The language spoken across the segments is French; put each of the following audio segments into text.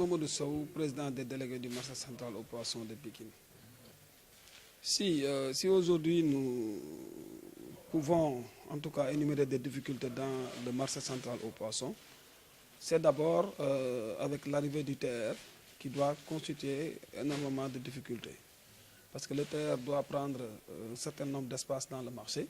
Mamadou Sow, président des délégués du marché central aux poissons de Pékin. Si aujourd'hui nous pouvons en tout cas énumérer des difficultés dans le marché central aux poissons, c'est d'abord avec l'arrivée du TR qui doit constituer énormément de difficultés. Parce que le TR doit prendre un certain nombre d'espaces dans le marché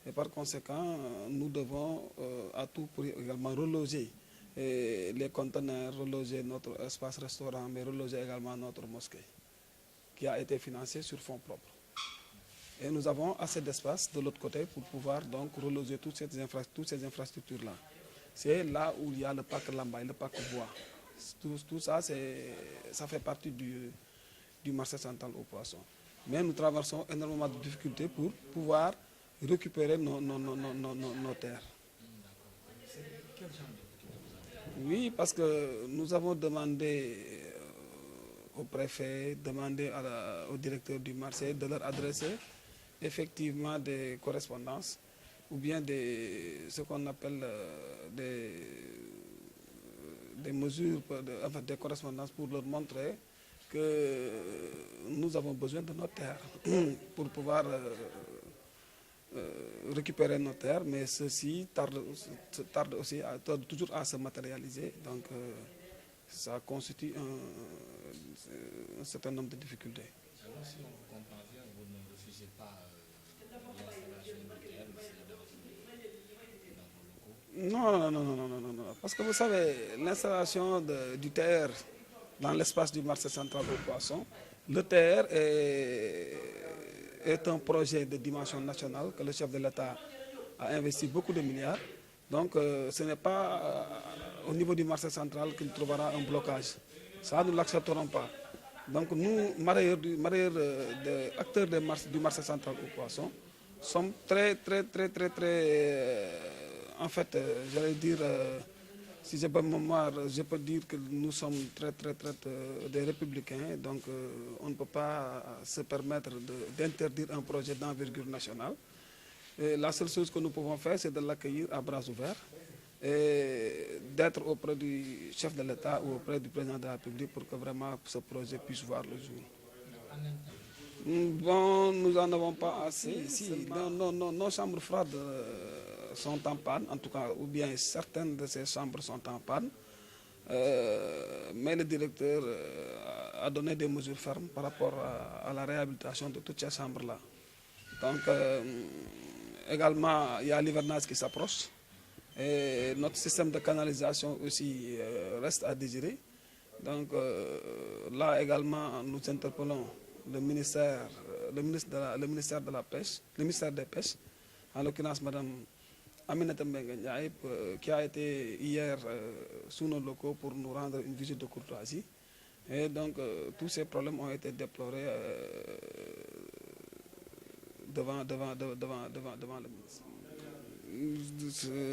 et par conséquent, nous devons à tout prix également reloger les conteneurs, reloger notre espace restaurant, mais reloger également notre mosquée qui a été financée sur fonds propres. Et nous avons assez d'espace de l'autre côté pour pouvoir donc reloger toutes ces infrastructures-là. C'est là où il y a le parc Lambaye, le parc Bois. Tout ça, ça fait partie du marché central aux poissons. Mais nous traversons énormément de difficultés pour pouvoir récupérer nos terres. Oui, parce que nous avons demandé au préfet, demandé au directeur du marché de leur adresser effectivement des correspondances ou bien ce qu'on appelle des mesures, des correspondances pour leur montrer que nous avons besoin de nos terres pour pouvoir récupérer nos terres, mais ceci tarde aussi toujours à se matérialiser. Donc ça constitue un certain nombre de difficultés. Alors si on comprend bien, vous ne refusez pas l'installation de terre ici dans vos locaux? Non. Parce que vous savez, l'installation du TR dans l'espace du marché central aux poissons, le TR est un projet de dimension nationale que le chef de l'État a investi beaucoup de milliards. Donc ce n'est pas au niveau du marché central qu'il trouvera un blocage. Ça, nous ne l'accepterons pas. Donc nous, acteurs du marché central aux poissons, sommes très, en fait, j'allais dire, si j'ai bonne mémoire, je peux dire que nous sommes très des républicains, donc on ne peut pas se permettre d'interdire un projet d'envergure nationale. Et la seule chose que nous pouvons faire, c'est de l'accueillir à bras ouverts et d'être auprès du chef de l'État ou auprès du président de la République pour que vraiment ce projet puisse voir le jour. Bon, nous n'en avons pas assez. Nos chambres froides sont en panne, en tout cas, ou bien certaines de ces chambres sont en panne. Mais le directeur a donné des mesures fermes par rapport à la réhabilitation de toutes ces chambres-là. Donc, également, il y a l'hivernage qui s'approche. Et notre système de canalisation aussi reste à désirer. Donc, là également, nous interpellons le ministère de la Pêche, le ministère des Pêches, en l'occurrence Mme Aminata Mbengue Ndiaye, qui a été hier sous nos locaux pour nous rendre une visite de courtoisie. Et donc, tous ces problèmes ont été déplorés devant le ministre.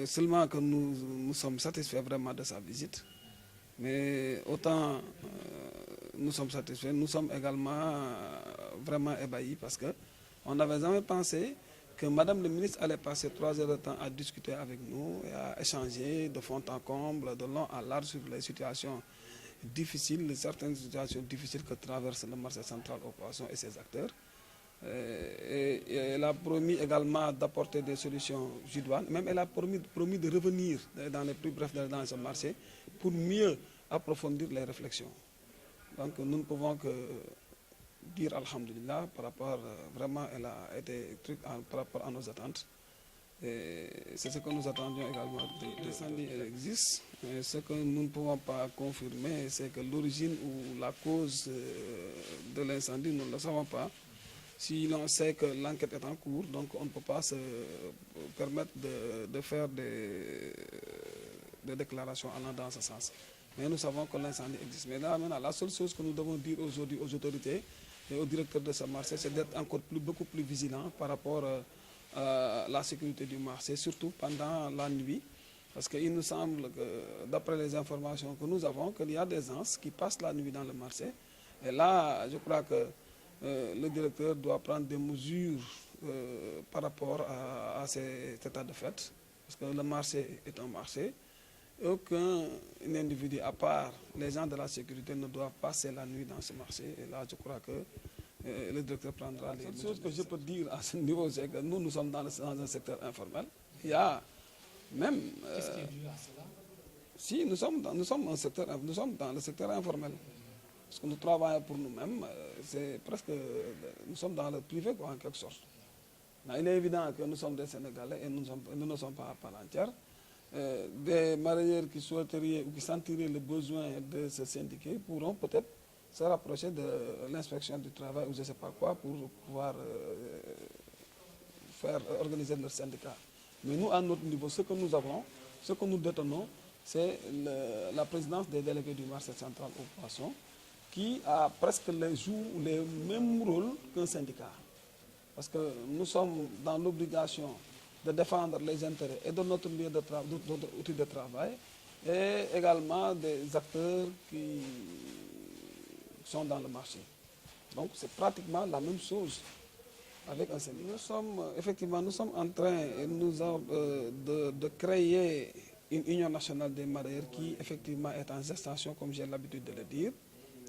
Seulement que nous sommes satisfaits vraiment de sa visite. Mais autant nous sommes satisfaits, nous sommes également vraiment ébahis parce qu'on n'avait jamais pensé que Madame le ministre allait passer 3 heures de temps à discuter avec nous et à échanger de fond en comble, de long à large sur les situations difficiles, certaines situations difficiles que traverse le marché central aux poissons et ses acteurs. Et elle a promis également d'apporter des solutions idoines. Même elle a promis de revenir dans les plus brefs délais dans ce marché pour mieux approfondir les réflexions. Donc nous ne pouvons que dire Alhamdulillah par rapport, vraiment elle a été truc par rapport à nos attentes. C'est ce que nous attendions également. L'incendie existe. Et ce que nous ne pouvons pas confirmer, c'est que l'origine ou la cause de l'incendie, nous ne le savons pas. Si l'on sait que l'enquête est en cours, donc on ne peut pas se permettre de faire des déclarations allant dans ce sens. Mais nous savons que l'incendie existe. Mais là, maintenant, la seule chose que nous devons dire aujourd'hui aux autorités et aux directeurs de ce marché, c'est d'être encore beaucoup plus vigilants par rapport à la sécurité du marché, surtout pendant la nuit. Parce qu'il nous semble que, d'après les informations que nous avons, qu'il y a des gens qui passent la nuit dans le marché. Et là, je crois que le directeur doit prendre des mesures par rapport à cet état de fait. Parce que le marché est un marché. aucun individu, à part les gens de la sécurité, ne doit passer la nuit dans ce marché. Et là, je crois que le directeur prendra les mesures. La chose que je peux dire à ce niveau, c'est que nous sommes dans un secteur informel. Il y a même... Qu'est-ce qui est dû à cela? Si, nous sommes dans le secteur informel. Parce que nous travaillons pour nous-mêmes, c'est presque... Nous sommes dans le privé, quoi, en quelque sorte. Il est évident que nous sommes des Sénégalais et nous ne sommes pas à part entière. Des marailleurs qui souhaiteraient ou qui sentiraient le besoin de se syndiquer pourront peut-être se rapprocher de l'inspection du travail ou je ne sais pas quoi pour pouvoir faire organiser leur syndicat. Mais nous, à notre niveau, ce que nous avons, ce que nous détenons, c'est la présidence des délégués du marché central au poisson qui a presque les mêmes rôles qu'un syndicat. Parce que nous sommes dans l'obligation de défendre les intérêts et de notre lieu de travail et également des acteurs qui sont dans le marché. Donc c'est pratiquement la même chose avec un syndicat. Nous sommes en train de créer une union nationale des marailleurs qui effectivement est en gestation, comme j'ai l'habitude de le dire.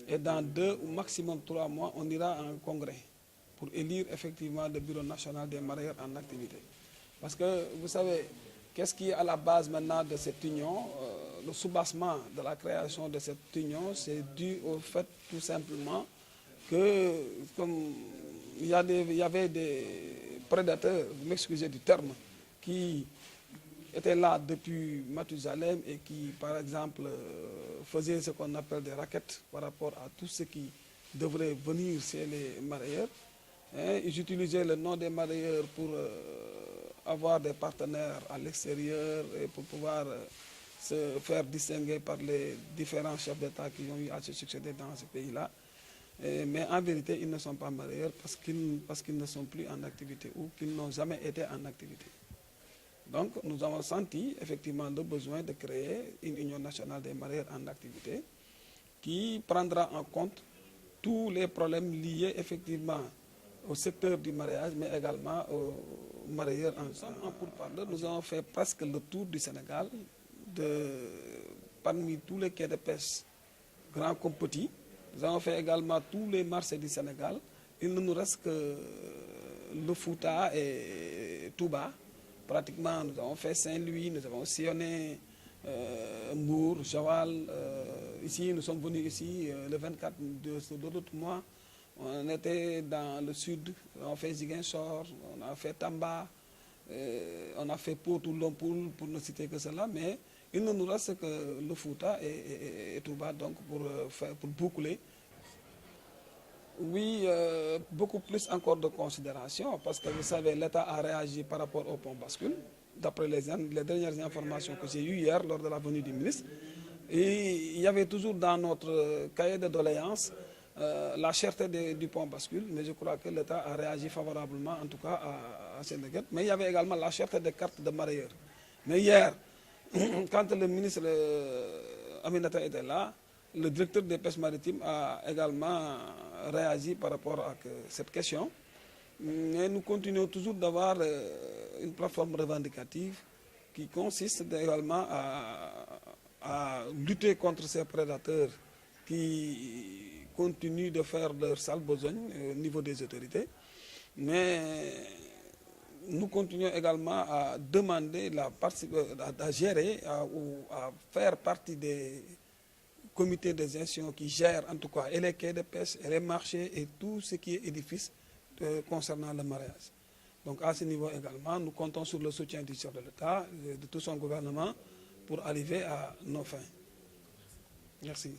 Et dans 2 ou maximum 3 mois, on ira en congrès pour élire effectivement le bureau national des marailleurs en activité. Parce que vous savez, qu'est-ce qui est à la base maintenant de cette union? Le soubassement de la création de cette union, c'est dû au fait tout simplement que comme il y avait des prédateurs, vous m'excusez du terme, qui étaient là depuis Mathusalem et qui, par exemple, faisaient ce qu'on appelle des raquettes par rapport à tout ce qui devrait venir chez les marailleurs. Ils utilisaient le nom des marailleurs pour avoir des partenaires à l'extérieur et pour pouvoir se faire distinguer par les différents chefs d'État qui ont eu à se succéder dans ce pays-là. Mais en vérité, ils ne sont pas marailleurs parce qu'ils ne sont plus en activité ou qu'ils n'ont jamais été en activité. Donc, nous avons senti effectivement le besoin de créer une union nationale des marailleurs en activité qui prendra en compte tous les problèmes liés effectivement au secteur du mariage, mais également aux marailleurs ensemble. Pour parler, nous avons fait presque le tour du Sénégal, parmi tous les quais de pêche, grands comme petits. Nous avons fait également tous les marchés du Sénégal. Il ne nous reste que le Fouta et Touba. Pratiquement, nous avons fait Saint-Louis, nous avons sillonné Mbour, Joal. Ici, nous sommes venus ici le 24 de l'autre mois. On était dans le sud, on a fait Ziguinchor, on a fait Tamba, on a fait Potou-Lompoul, pour ne citer que cela, mais il ne nous reste que le Fouta et Touba donc pour boucler. Oui, beaucoup plus encore de considération, parce que vous savez, l'État a réagi par rapport au pont bascule, d'après les dernières informations que j'ai eues hier lors de la venue du ministre. Et il y avait toujours dans notre cahier de doléances la cherté du pont bascule, mais je crois que l'État a réagi favorablement, en tout cas à cette enquête. Mais il y avait également la cherté des cartes de marailleurs. Mais hier, quand le ministre Aminata était là, le directeur des pêches maritimes a également réagi par rapport à cette question. Mais nous continuons toujours d'avoir une plateforme revendicative qui consiste également à lutter contre ces prédateurs qui continuent de faire leur sale besogne au niveau des autorités. Mais nous continuons également à demander à gérer ou à faire partie des comités de gestion qui gèrent en tout cas et les quais de pêche et les marchés et tout ce qui est édifice concernant le mariage. Donc à ce niveau également, nous comptons sur le soutien du chef de l'État, de tout son gouvernement pour arriver à nos fins. Merci.